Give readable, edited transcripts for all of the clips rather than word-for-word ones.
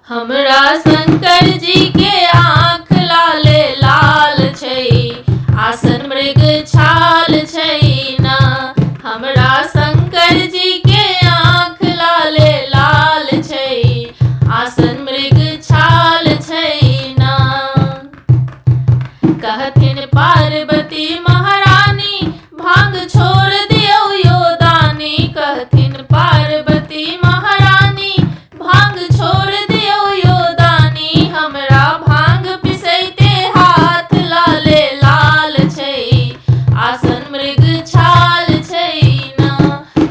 हमरा शंकर जी के आँख लाले लाल छै, आसन मृग छाल छै ना। हमरा शंकर जी के आँख लाले लाल छै, आसन मृग छाल छै ना। कहथिन पार्वती महारानी भांग छोड़ दियो यो दानी। कहथिन पार्वती महारानी भांग छोड़ दियो यो दानी। हमरा भांग पिसैते हाथ लाले लाल छै, आसन मृग छाल छै ना।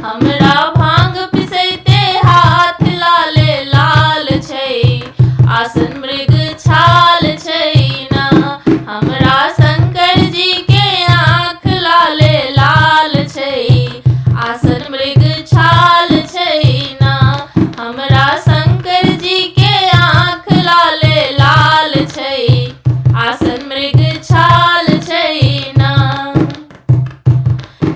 हमरा भांग पिसैते हाथ लाले लाल छै, आसन मृग छाल छै ना। हमरा शंकर जी के आँख लाले लाल छै, आसन मृग छाल छै ना। हमरा शंकर जी के आँख लाले लाल छै, आसन मृग छाल छै ना।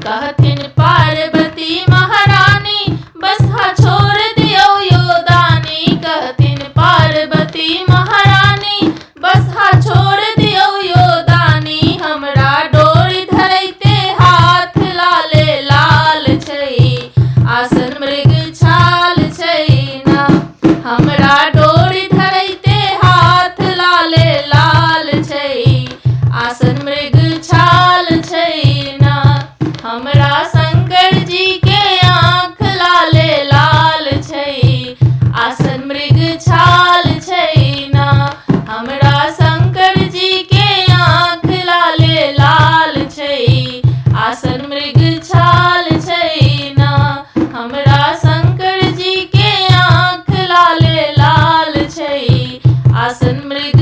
कहथिन पार्वती महारानी बसहा छोड़ दियो यो दानी। कहथिन पार्वती महारानी बसहा छोड़ दियो यो दानी। हमरा डोरी धरैते हाथ लाले लाल छै, आसन मृग छाल छै ना। हमरा डोरी धरैते हाथ लाले लाल छै, आसन मृग छाल छै ना। हमरा शंकर जी के आँख लाले लाल छै, आसन मृग छाल छै ना। हमरा शंकर जी के आँख लाले लाल छै, आसन मृग छाल छै ना। हमरा शंकर जी के आँख लाले लाल छै, आसन मृग